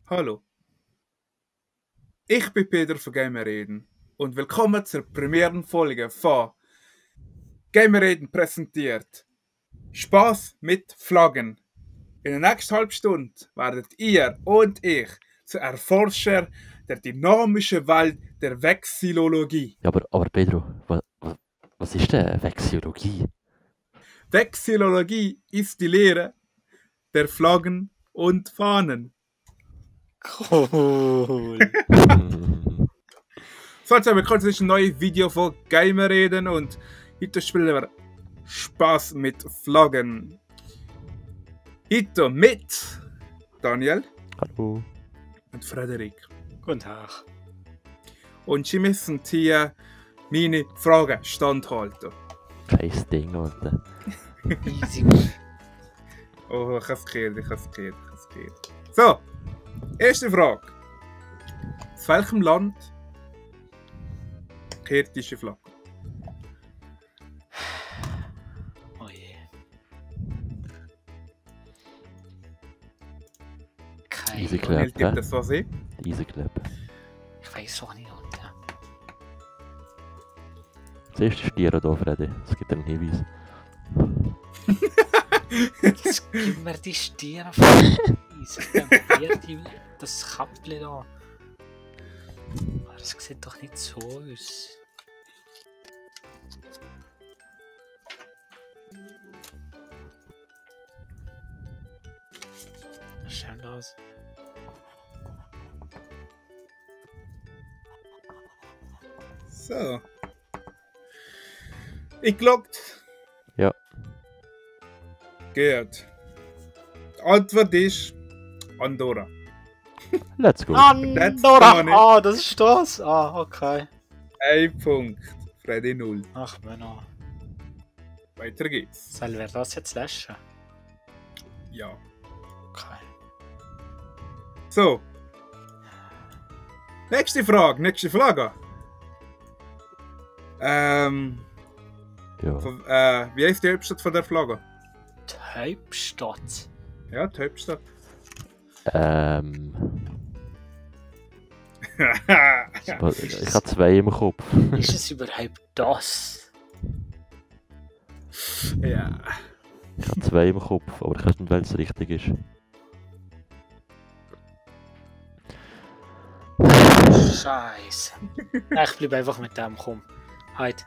Hallo, ich bin Peter von Gamerreden und willkommen zur Premierenfolge von Gamerreden präsentiert. Spaß mit Flaggen. In der nächsten halben Stunde werdet ihr und ich zu Erforscher der dynamischen Welt der Vexillologie. Ja, aber Pedro, was ist denn Vexiologie? Vexillologie ist die Lehre der Flaggen und Fahnen. Cool. So, jetzt haben wir kurz ein neues Video von Gamerreden und heute spielen wir Spaß mit Flaggen. Heute mit Daniel Hallo. und Frederik. Guten Tag. Und sie müssen hier meine Fragen standhalten. Scheiß Ding, Alter. Easy. Oh, ich hab's gehört. So, erste Frage. Aus welchem Land kehrt diese Flagge? Oh je. Easy Keine Daniel Clap, tippt das was ich. Easy Clap. Ich weiß auch nicht, Alter. Zuerst ist Stier da, Freddy. Es gibt einen Hinweis. Jetzt gib mir die Stirn auf das Kappli da. Aber das sieht doch nicht so aus. Was ist denn das? So. Eingeloggt. Ja. Gut. Die Antwort ist Andorra. Let's go. Andorra! Ah, das ist das? Ah, okay. Ein Punkt. Freddy 0. Ach, Männer. Weiter geht's. Soll wir das jetzt löschen? Ja. Okay. So. Nächste Frage. Ja. Wie heißt die Hauptstadt von der Flagge? Die Hauptstadt. Ja, die Hauptstadt. Ich habe zwei im Kopf. Ist es überhaupt das? Ja. Ich habe zwei im Kopf, aber ich weiß nicht, welches richtig ist. Scheiße. Ich bleib einfach mit dem, komm. Halt.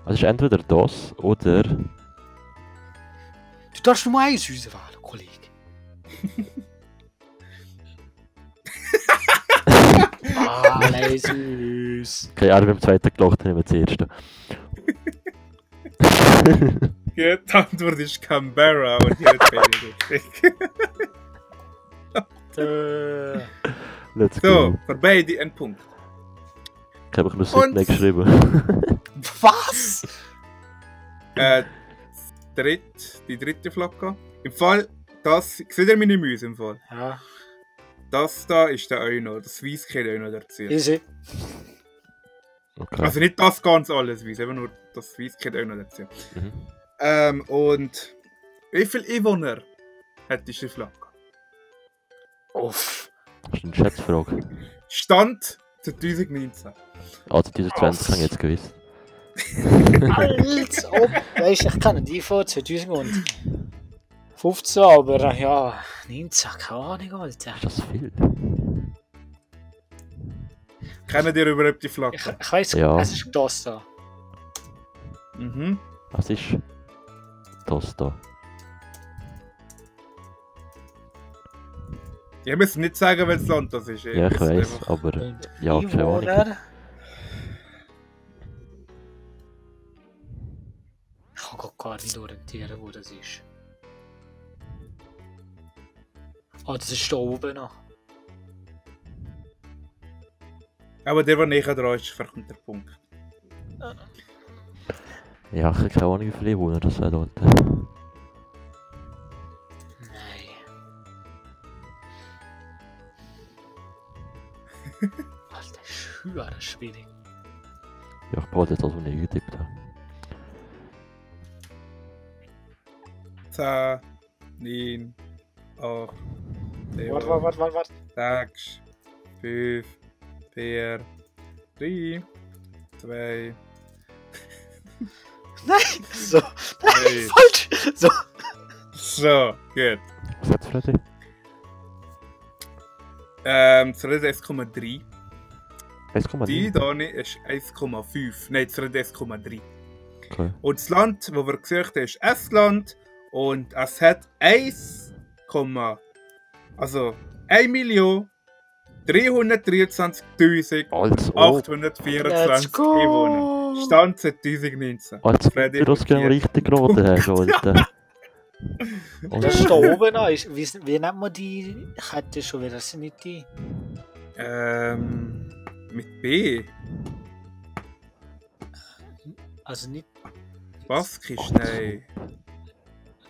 Also es ist entweder das oder... Du darfst nur eins auswählen, Kollege. Alles süß. Keine Ahnung, beim zweiten gelacht habe, ich das erste. Ja, die Antwort ist Canberra und hier hat beide richtig. Let's So, go. für beide ein Punkt. Ich habe nur Und- Sydney geschrieben. Was? Die dritte Flagge. Im Fall, das... Seht ihr meine Mäuse im Fall? Ja, Das da ist der Euno. Das Weiss kennt Euno dazu. easy. Okay. Also nicht das ganz alles Weiss, eben nur das Weiss kennt Euno dazu. Mhm. Und wie viele Einwohner hat diese Flagge? Uff. Das ist eine Schätzfrage. Stand 2019. Also diese 20 habe ich jetzt gewusst. Als ob. Weißt du, ich kenne die von 2015, aber ja, 19, keine Ahnung, Alter. Ist das viel? Kennen ihr überhaupt die Flagge? Ich weiss, Ja. es ist das da. Mhm. Was ist das da? Ich muss nicht sagen, welches Land das ist. Ja, ich muss weiß, einfach- aber... Und Ja, keine Ahnung. Einwohner. Ich kann gar nicht orientieren, wo das ist. Ah, das ist da oben noch. Aber der näher dran ist, verkommt der Punkt. Ja, ich habe keine Ahnung, wie viele Einwohner das hat, Alter. Nein. Alter, schwer schwierig. Ja, ich behalte jetzt das, was ich eingetippt habe. 10, 9, 8, Warte. 6, 5, 4, 3, 2, Nein! So. Nein, Hey. falsch! So. so, gut. Was hat Freddy? Das Red 1,3. 1,9. Die Dani ist 1,5. Nein, das Red 1,3. Okay. Und das Land, das wir gesucht haben, ist Estland. Und es hat 1.323.824 Als ob. Let's Einwohner. go! Stand 2019. Als ob Freddy du das genau blockiert. richtig geraten hast, Alter. Das ist da oben an. Wie nennt man die? Ich hätte schon wieder, das sind nicht die. Mit B. Also nicht. Baskisch, nein.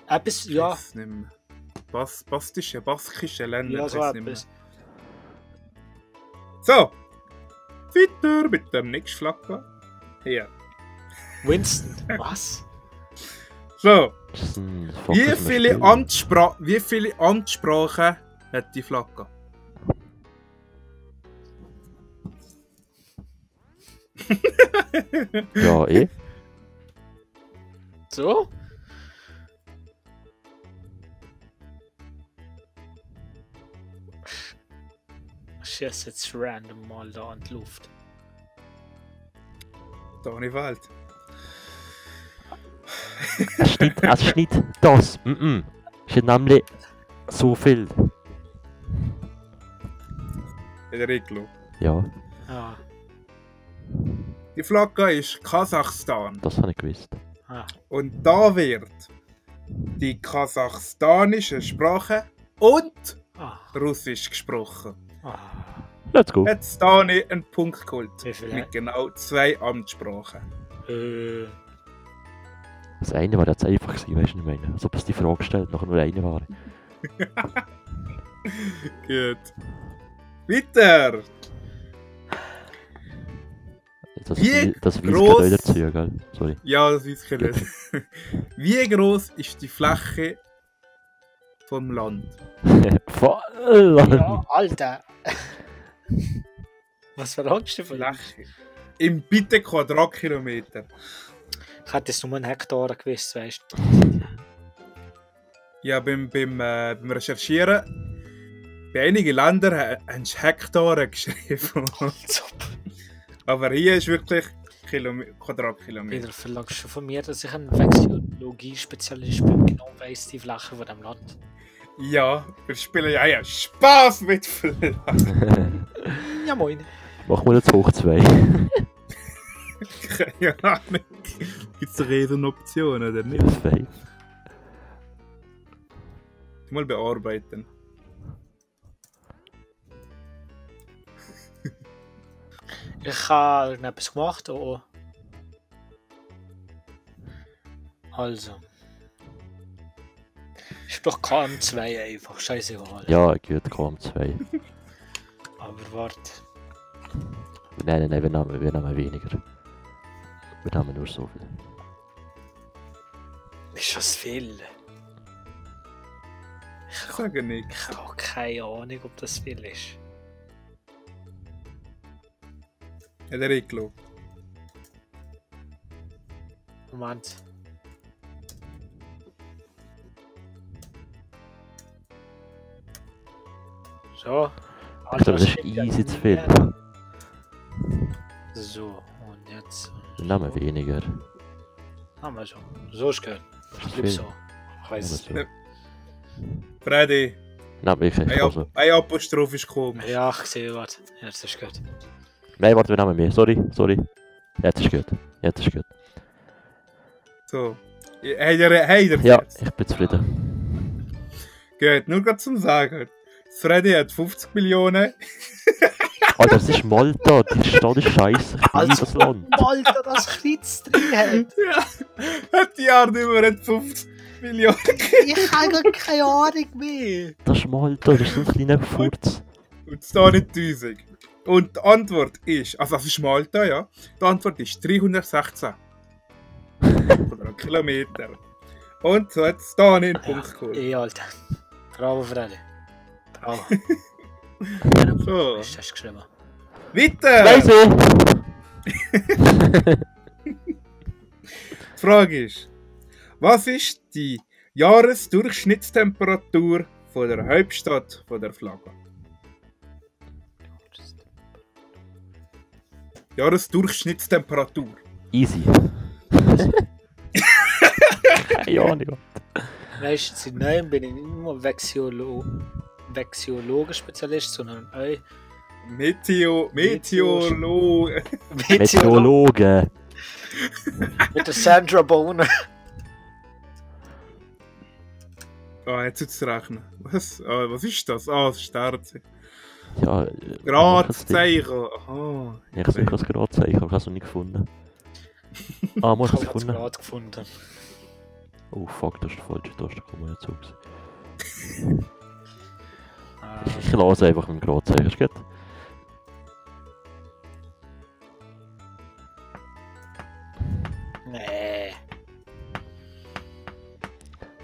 Etwas, ja. Weiss nicht mehr. Baskische Länder. Ja, so weiss nicht mehr. etwas. So. Weiter mit dem nächsten Flagge. Hier. Winston. Was? So. Das ist ein Wie Fokus viele, im Spiel. wie viele Amtssprachen hat die Flagge? Ja, eh. So? Ich schieße jetzt random mal da in die Luft. Toni Welt. Es ist nicht das. Es ist nämlich so viel. Federico. Ja, Ah, Die Flagge ist Kasachstan. das habe ich gewusst. ah. Und da wird die kasachstanische Sprache und Ah, Russisch gesprochen. ah. Let's go. Jetzt Dani einen Punkt geholt. Wie viel Mit hat- genau 2 Amtssprachen. Das eine war jetzt einfach gewesen, weißt du, was ich meine? Als ob es die Frage stellt, nachher nur eine war. Gut. Weiter! Das Wie weiß gross- ich dazu, gell? Sorry. Ja, das weiß ich nicht. Wie groß ist die Fläche vom Land? Voll! Ja, Alter! Was verlangst du von ihm? Fläche. Im bitte Quadratkilometer. Ich hätte es nur einen Hektar gewusst, weißt du. Ja, beim Recherchieren, bei einigen Ländern haben sie Hektare geschrieben. Aber hier ist wirklich Quadratkilometer. Wieder verlangst du von mir, dass ich ein Vexillologie-Spezialist bin und genau weiss die Fläche von dem Land. Ja, wir spielen ja Spaß mit Fläche. Ja, moin. Machen wir jetzt hoch 2. Keine Ahnung. Gibt es doch eh so eine Option, oder nicht? Ja, fein. Mal bearbeiten. Ich habe etwas gemacht, oh. Also. Ist doch KM2 einfach, scheißegal. Ja, gut, KM2. Aber warte. Nein, wir nehmen weniger. Wir nehmen nur so viel. Ist das viel? Ich sage nichts. Ich habe keine Ahnung, ob das viel ist. Federico. Moment. So. Ich glaube, das ist steht ja easy zu nie. viel. So, und jetzt Wir nehmen weniger. haben wir schon. So ist gut. Das ist Bleib viel. so. Ich weiß es. Nehmen Freddy, wir wirklich. Also. ein Apostroph ist komisch. Ja, ich sehe, warte. Jetzt ist gut. Nein, warte, wir nehmen mehr. Sorry. Jetzt ist gut. So. Hey, der Ja, jetzt. ich bin zufrieden. Gut, nur gerade zum Sagen. Freddy hat 50 Millionen. Alter, das ist Malta. Die Stadt ist scheiße. Ich liebe das Land. Alter, das Kreuz drin hat. Ja, hat die Jahrnummer hat 50 Millionen. Ich habe gar keine Ahnung mehr. Das ist Malta. Das ist so ein kleiner Furz. Und es da nicht 1000. Und die Antwort ist, also das ist Malta, ja. Die Antwort ist 316 Quadratkilometer. Und so hat es da einen Punkt geholt. Alter. Bravo, Freddy. Bravo. So, Was hast du geschrieben? weiter! Weiss Die Frage ist, was ist die Jahresdurchschnittstemperatur von der Hauptstadt von der Flagge? Jahresdurchschnittstemperatur. Easy. Keine Ahnung. Weißt du, seit neuem bin ich nicht nur Vexiologen-Spezialist, sondern auch Meteorologe. Meteorologe. Mit der Sandra Boner. Ah, jetzt wird's rechnen. Was? Ah, was ist das? Ah, das Sternzeichen. Ja, Gradzeichen. Aha. ich habe das Gradzeichen, aber ich habe es noch nicht gefunden. Ah, muss ich es Ich habe es gefunden? gerade gefunden. Oh fuck, das ist der falsche Taste, da kommen wir jetzt raus. Ähm, Ich lasse einfach mit dem Gradzeichen, ist gut? nee.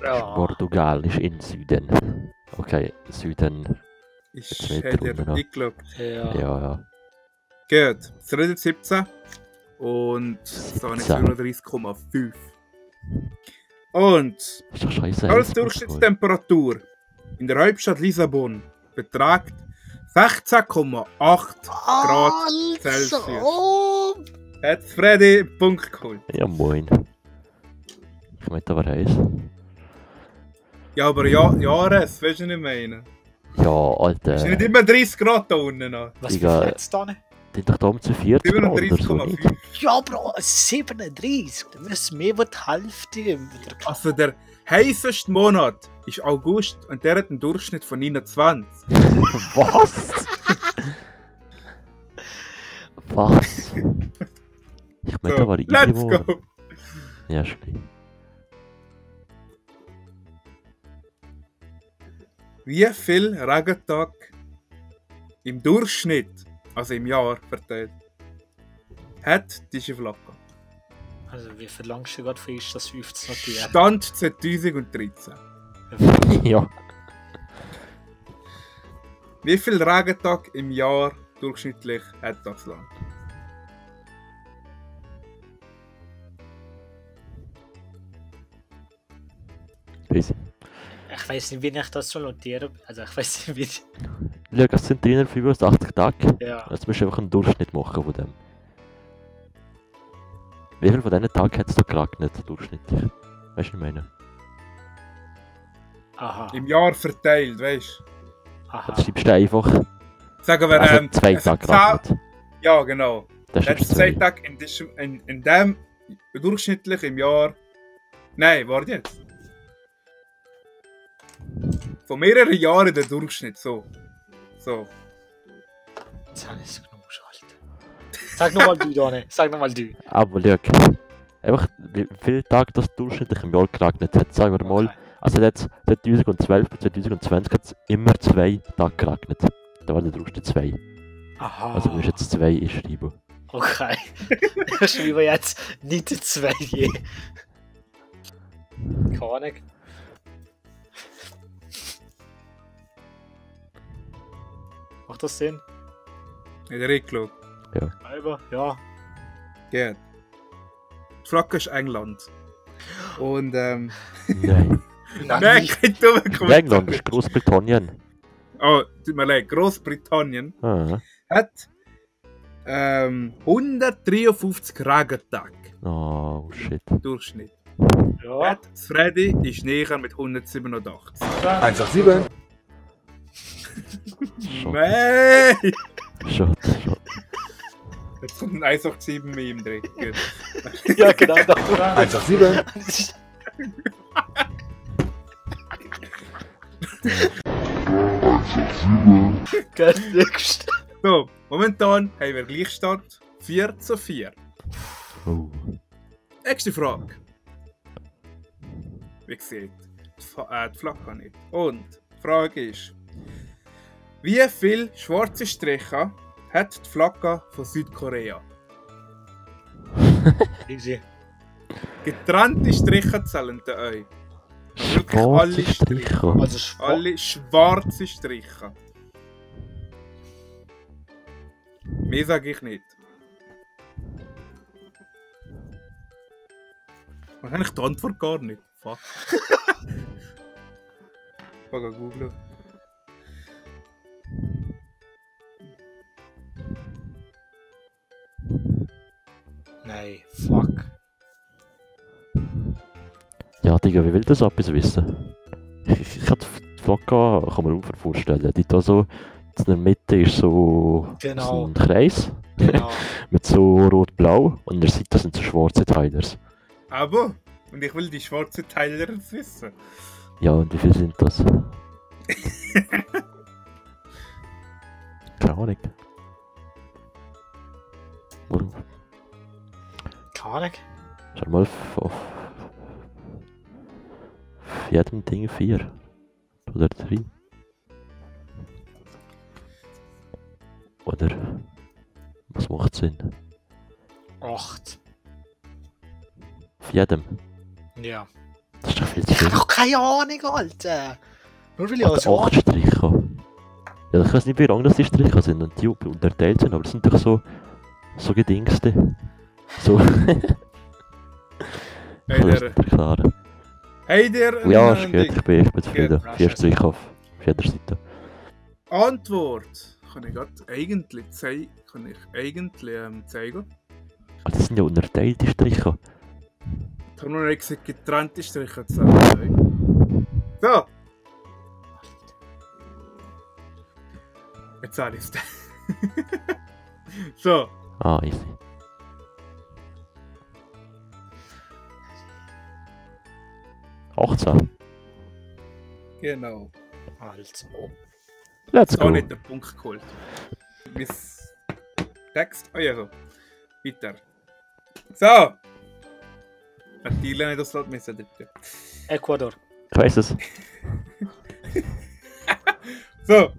Ja. Portugal ist in Süden. Okay, Süden. Ich Jetzt weiter hätte unten dir noch. nicht geschaut. Ja. Ja. Gut, es redet 17 und so habe ich 17. 37,5. Und Ist doch scheiße. als Durchschnittstemperatur in der Hauptstadt Lissabon beträgt 16,8 Grad Celsius. Hat Freddy einen Punkt geholt. Ja, moin. Ich möchte aber heiß. Ja, aber ja, Jahres, weißt du, was ich meine? Ja, Alter. Ist nicht immer 30 Grad da unten noch. Was Digga. für jetzt da nicht? Die doch da um zu 40 Grad oder so nicht. 37,5. Ja, Bro, 37. Da müssen mehr als die Hälfte wieder. Also der heißeste Monat ist August und der hat einen Durchschnitt von 29. Was? Was? Ich möchte aber let's irgendwo... go! Ja, ist okay. Wie viel Regentag im Durchschnitt, also im Jahr verteilt, hat diese Flagge? Also, wie verlangst du gerade für ist das 15 notieren? Stand 2013. Ja. Wie viel Regentag im Jahr durchschnittlich hat das Land? Easy. Ich weiß nicht, wie ich das so notieren. Also, ich weiß nicht, wie. Schau, es sind 385 Tage. Ja. Jetzt musst du einfach einen Durchschnitt machen von dem. Wie viel von diesen Tagen hat es da geregnet, durchschnittlich? Weißt du, was ich meine? Aha. Im Jahr verteilt, weißt du? Aha. Jetzt schreibst du einfach... Sagen wir, Also 2 es hat Tage geregnet. Ja, genau. Das Jetzt schreibst du 2 2. Tage in dem durchschnittlich im Jahr. Nein, warte jetzt. Von mehreren Jahren der Durchschnitt, so. So. Jetzt habe ich es genug geschaltet. Sag nochmal du, Donne. Sag nochmal du. Aber schau, einfach wie viele Tage das durchschnittlich im Jahr geregnet hat, sagen wir mal. Okay. Also jetzt 2012 bis 2020 hat es immer 2 Tage geregnet. Da war der Durchschnitt 2. Aha. Also du musst jetzt 2 einschreiben. Okay. Ich schreibe jetzt nicht 2 je. Keine Ahnung. Macht das Sinn? In der Regel. Halber? Ja. Geht. Die Flagge ist England. Und Nein. Nein, kein dummer Kommentar. England ist Großbritannien. Oh, tut mir leid. Großbritannien Ah. hat 153 Regentage Oh shit. Durchschnitt. Ja. Das Freddy ist näher mit 187. 187. Schade. Nein! Schade. Jetzt kommt ein 187-Meme drin. Gut. Ja, genau. 187. Ganz nächst. So, momentan haben wir Gleichstand 4:4. Oh. Nächste Frage. Wie gesagt, die Flagge nicht. Und die Frage ist, wie viele schwarze Striche hat die Flagge von Südkorea? Easy. Getrennte Striche zählen da euch. Wirklich alle Schwarze Striche. Also schwarz. Alle schwarze Striche. Mehr sage ich nicht. Wahrscheinlich die Antwort gar nicht. Fuck. Ich kann googeln. Nein, fuck. Ja, Digga, wie will das etwas wissen? Ich kann die Flagge, kann mir auch vorstellen. Die da so, in der Mitte ist so, Genau. so ein Kreis Genau. mit so rot-blau und an der Seite sind so schwarze Teilers. Aber, und ich will die schwarzen Teile wissen. Ja, und wie viel sind das? Keine Ahnung. Warum? Keine Ahnung. Schau mal auf jedem Ding 4 oder 3. Oder was macht Sinn? 8. Auf jedem. Ja. Das ist doch viel zu Ich viel. habe doch keine Ahnung, Alter. Nur weil ich Also also 8 Striche. Ja, ich weiß nicht, wie lang das die Striche sind und die unterteilt sind, aber das sind doch so Gedingste. So. Ich kann das nicht erklären. Hey dir Ja, ist gut, ich bin zufrieden. Ja, 4 scheiße. Striche auf jeder Seite. Antwort kann ich grad eigentlich zeigen. Ah, das sind ja unterteilte Striche. Ich habe noch nicht gesagt, getrennte Striche zu sagen. So! Jetzt habe ich es. So, Ah, easy. Achtzehn. genau. Also. Let's Gar go. nicht den Punkt geholt. Mein Text. Oh ja, so. Weiter. So! Natürlich nicht das Land müssen dort. Ecuador. Ich weiß es. So!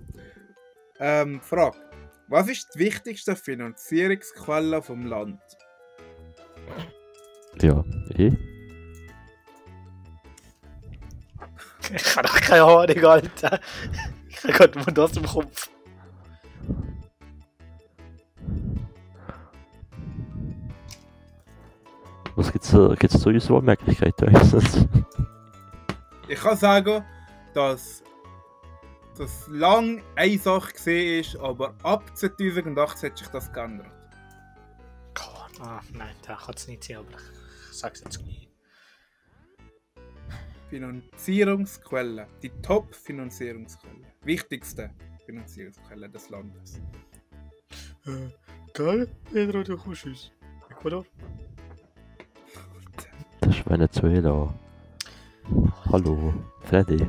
Frage. Was ist die wichtigste Finanzierungsquelle vom Land? Ja, Ich habe doch keine Ahnung, Alter. Ich habe gerade mal das im Kopf. Was gibt's so Auswahlmöglichkeiten? Meistens? Ich kann sagen, dass das lang eine Sache gesehen war, aber ab 2008 hat sich das geändert. Nein, da kann es nicht sein, aber ich sag's jetzt nicht. Finanzierungsquelle. Die Top-Finanzierungsquelle. Wichtigste Finanzierungsquelle des Landes. Geil, Pedro, du kommst uns. Ecuador? Das ist Venezuela. Hallo, Freddy.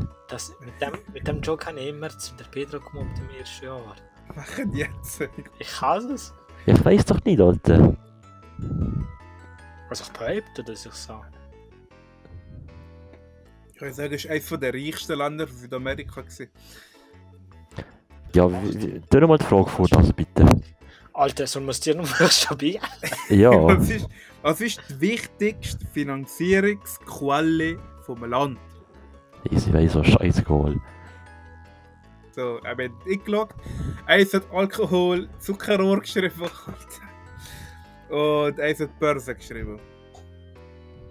Mit dem Joke habe ich immer zu der Pedro gemobbt im ersten Jahr. Machen jetzt. Ich hasse es. Ja, ich weiß doch nicht, Alter. Also ich behaupte, dass ich so. Ich würde sagen, es war eines der reichsten Länder von Südamerika. Ja, tu noch mal die Frage vor, das bitte. Alter, sollen wir es dir noch mal stabil? Ja, Was ist die wichtigste Finanzierungsquelle vom Land? ich weiß so scheißegal. So, ich habe eingeloggt. Eins hat Alkohol, Zuckerrohr geschrieben. Und eins hat Börse geschrieben.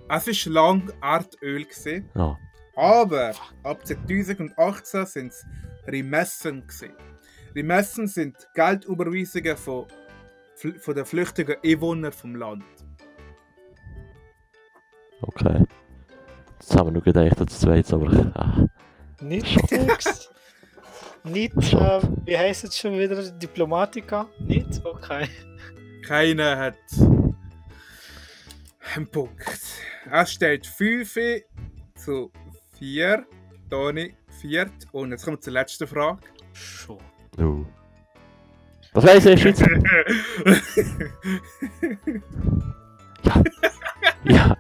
Es war lange Erdöl. Ja, Aber ab 2018 sind es Remessen. Remessen sind Geldüberweisungen von den flüchtigen Einwohnern vom Land. okay. Jetzt haben wir nur gedacht, das zweites, aber Nicht Dings. Nicht, wie heisst es schon wieder? Diplomatica? Nicht? Okay. Keiner hat einen Punkt. Es steht 5 zu 4. Toni 4. Und jetzt kommen wir zur letzten Frage. Schon. no. Was weiß ich, Schweizer? Ja.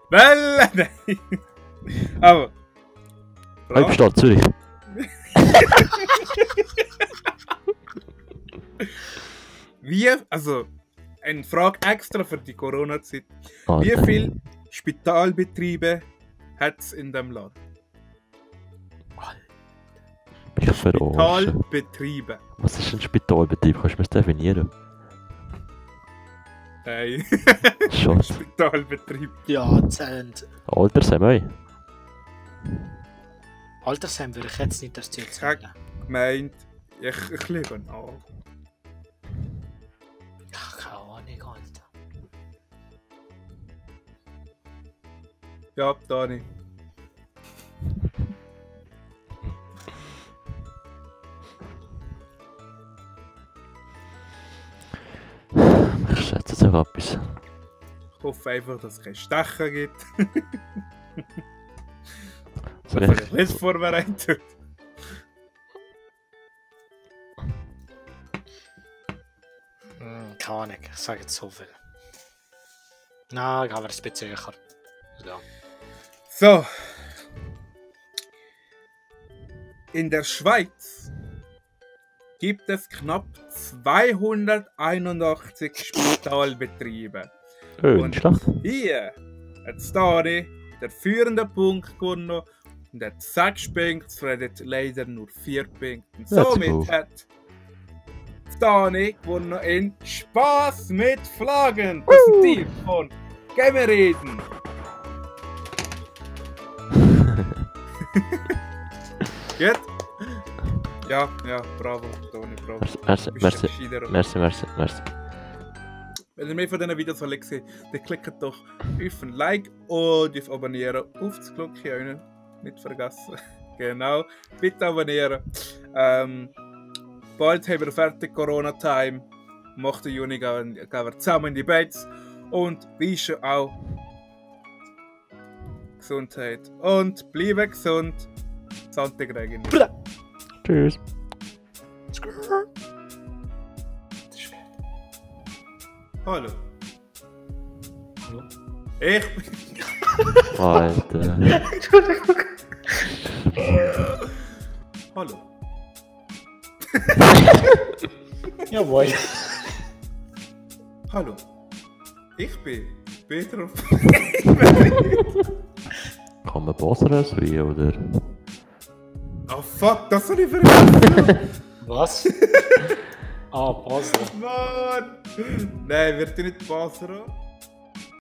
Well, nein. Aber. Halbstadt Zürich. Wie, also, eine Frage extra für die Corona-Zeit. Ah, Wie viele Spitalbetriebe hat es in dem Land? Ich verarsche. Spitalbetriebe. Was ist ein Spitalbetrieb? Kannst du mir das definieren? Nein. Schatz. Spitalbetrieb. Ja, zählend. Altersheim, Altersheim würde ich jetzt nicht das Ziel zählen. Gemeint, ich lege an. Ach, keine Ahnung, Alter. Ja, Dani. Ich schätze jetzt auch etwas. Ich hoffe einfach, dass es kein Stechen gibt. So, Das habe ich nicht vorbereitet. Keine Ahnung, ich sage jetzt so viel. Nein, ich habe ein bisschen sicher. Ja. So. In der Schweiz gibt es knapp 281 Spitalbetriebe. nicht schlecht. Hier hat Stani der führende Punkt gewonnen und hat 6 Punkte, Fred hat leider nur 4 Punkte. Und Ja, somit super. hat Stani gewonnen in Spaß mit Flaggen, präsentiert von Gamereden. Gut? Ja, bravo, Toni, bravo. Merci, Du bist merci, ein gescheiter. merci. Wenn ihr mehr von diesen Videos wollt sehen, dann klickt doch auf ein Like und auf Abonnieren, auf das Glöckchen nicht vergessen. Genau, bitte abonnieren. Bald haben wir fertig Corona-Time. Am 8. Juni gehen wir zusammen in die Beiz. Und wie schon auch Gesundheit. Und bleibe gesund. Sante Gregin. Tschüss. Hallo. Hallo? Ich Alter. Hallo. Jawohl. Hallo. Ich bin Peter. Kann man Basel sein, oder? Oh fuck, das soll ich vergessen. Was? Ah, Basel. Mann! Nein, wird nicht Basel.